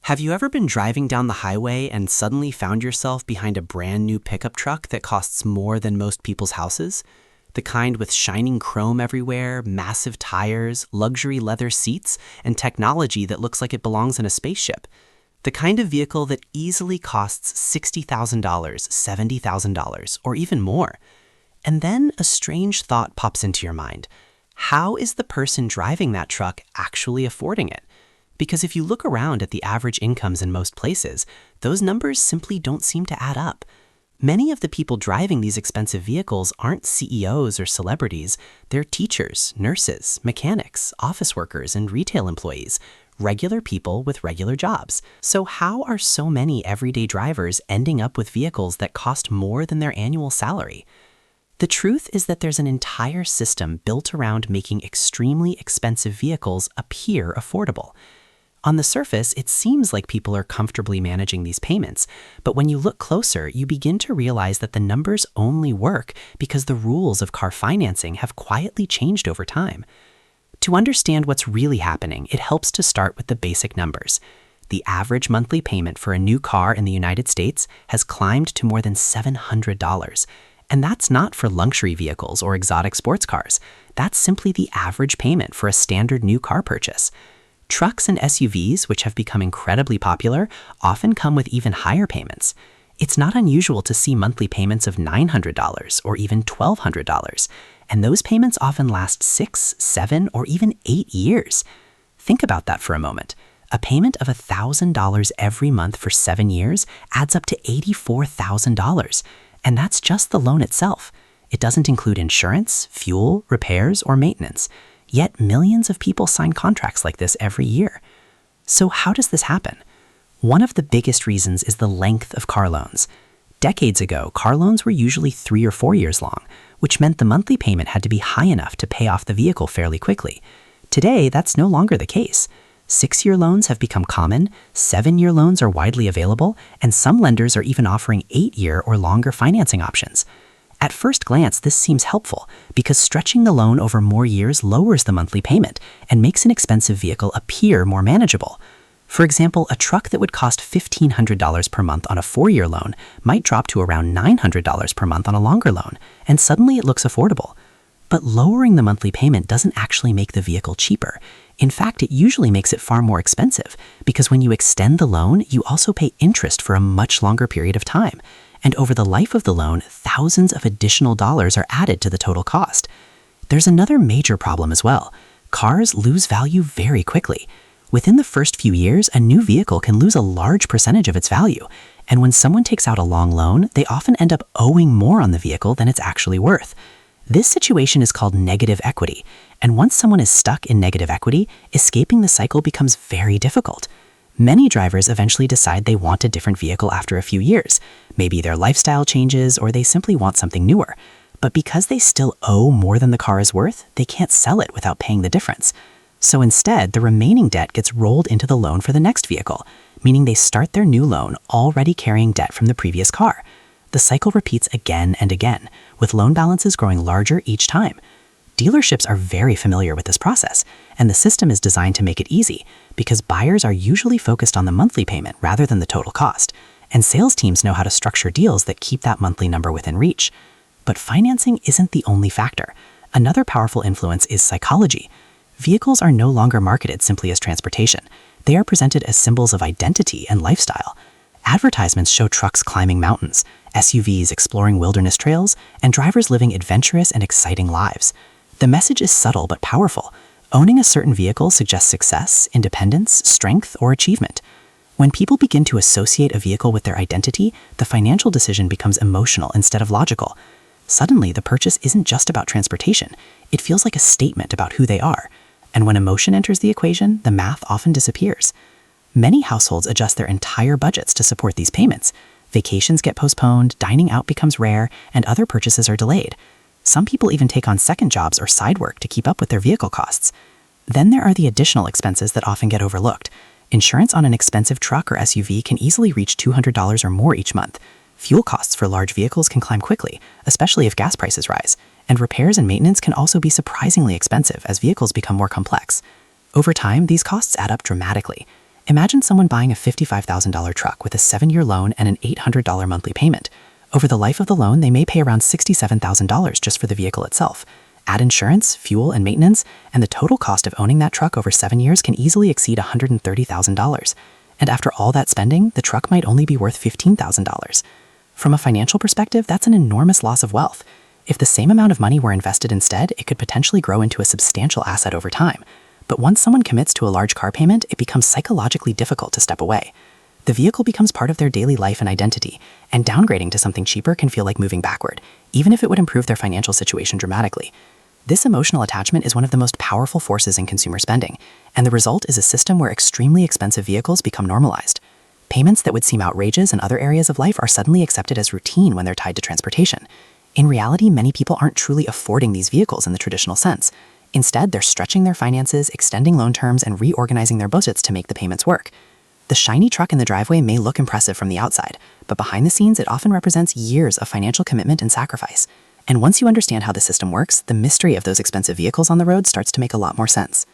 Have you ever been driving down the highway and suddenly found yourself behind a brand new pickup truck that costs more than most people's houses? The kind with shining chrome everywhere, massive tires, luxury leather seats, and technology that looks like it belongs in a spaceship. The kind of vehicle that easily costs $60,000, $70,000, or even more. And then a strange thought pops into your mind. How is the person driving that truck actually affording it? Because if you look around at the average incomes in most places, those numbers simply don't seem to add up. Many of the people driving these expensive vehicles aren't CEOs or celebrities. They're teachers, nurses, mechanics, office workers, and retail employees, regular people with regular jobs. So how are so many everyday drivers ending up with vehicles that cost more than their annual salary? The truth is that there's an entire system built around making extremely expensive vehicles appear affordable. On the surface, it seems like people are comfortably managing these payments, but when you look closer, you begin to realize that the numbers only work because the rules of car financing have quietly changed over time. To understand what's really happening, it helps to start with the basic numbers. The average monthly payment for a new car in the United States has climbed to more than $700. And that's not for luxury vehicles or exotic sports cars. That's simply the average payment for a standard new car purchase. Trucks and SUVs, which have become incredibly popular, often come with even higher payments. It's not unusual to see monthly payments of $900 or even $1,200, and those payments often last 6, 7, or even 8 years. Think about that for a moment. A payment of $1,000 every month for 7 years adds up to $84,000, and that's just the loan itself. It doesn't include insurance, fuel, repairs, or maintenance. Yet millions of people sign contracts like this every year. So how does this happen? One of the biggest reasons is the length of car loans. Decades ago, car loans were usually 3 or 4 years long, which meant the monthly payment had to be high enough to pay off the vehicle fairly quickly. Today, that's no longer the case. 6-year loans have become common, 7-year loans are widely available, and some lenders are even offering 8-year or longer financing options. At first glance, this seems helpful because stretching the loan over more years lowers the monthly payment and makes an expensive vehicle appear more manageable. For example, a truck that would cost $1,500 per month on a 4-year loan might drop to around $900 per month on a longer loan, and suddenly it looks affordable. But lowering the monthly payment doesn't actually make the vehicle cheaper. In fact, it usually makes it far more expensive because when you extend the loan, you also pay interest for a much longer period of time. And over the life of the loan, thousands of additional dollars are added to the total cost. There's another major problem as well. Cars lose value very quickly. Within the first few years, a new vehicle can lose a large percentage of its value. And when someone takes out a long loan, they often end up owing more on the vehicle than it's actually worth. This situation is called negative equity. And once someone is stuck in negative equity, escaping the cycle becomes very difficult. Many drivers eventually decide they want a different vehicle after a few years. Maybe their lifestyle changes or they simply want something newer. But because they still owe more than the car is worth, they can't sell it without paying the difference. So instead, the remaining debt gets rolled into the loan for the next vehicle, meaning they start their new loan already carrying debt from the previous car. The cycle repeats again and again, with loan balances growing larger each time. Dealerships are very familiar with this process, and the system is designed to make it easy because buyers are usually focused on the monthly payment rather than the total cost, and sales teams know how to structure deals that keep that monthly number within reach. But financing isn't the only factor. Another powerful influence is psychology. Vehicles are no longer marketed simply as transportation. They are presented as symbols of identity and lifestyle. Advertisements show trucks climbing mountains, SUVs exploring wilderness trails, and drivers living adventurous and exciting lives. The message is subtle but powerful. Owning a certain vehicle suggests success, independence, strength, or achievement. When people begin to associate a vehicle with their identity, the financial decision becomes emotional instead of logical. Suddenly, the purchase isn't just about transportation. It feels like a statement about who they are. And when emotion enters the equation, the math often disappears. Many households adjust their entire budgets to support these payments. Vacations get postponed, dining out becomes rare, and other purchases are delayed. Some people even take on second jobs or side work to keep up with their vehicle costs. Then there are the additional expenses that often get overlooked. Insurance on an expensive truck or SUV can easily reach $200 or more each month. Fuel costs for large vehicles can climb quickly, especially if gas prices rise. And repairs and maintenance can also be surprisingly expensive as vehicles become more complex. Over time, these costs add up dramatically. Imagine someone buying a $55,000 truck with a 7-year loan and an $800 monthly payment. Over the life of the loan, they may pay around $67,000 just for the vehicle itself. Add insurance, fuel, and maintenance, and the total cost of owning that truck over 7 years can easily exceed $130,000. And after all that spending, the truck might only be worth $15,000. From a financial perspective, that's an enormous loss of wealth. If the same amount of money were invested instead, it could potentially grow into a substantial asset over time. But once someone commits to a large car payment, it becomes psychologically difficult to step away. The vehicle becomes part of their daily life and identity, and downgrading to something cheaper can feel like moving backward, even if it would improve their financial situation dramatically. This emotional attachment is one of the most powerful forces in consumer spending, and the result is a system where extremely expensive vehicles become normalized. Payments that would seem outrageous in other areas of life are suddenly accepted as routine when they're tied to transportation. In reality, many people aren't truly affording these vehicles in the traditional sense. Instead, they're stretching their finances, extending loan terms, and reorganizing their budgets to make the payments work. The shiny truck in the driveway may look impressive from the outside, but behind the scenes, it often represents years of financial commitment and sacrifice. And once you understand how the system works, the mystery of those expensive vehicles on the road starts to make a lot more sense.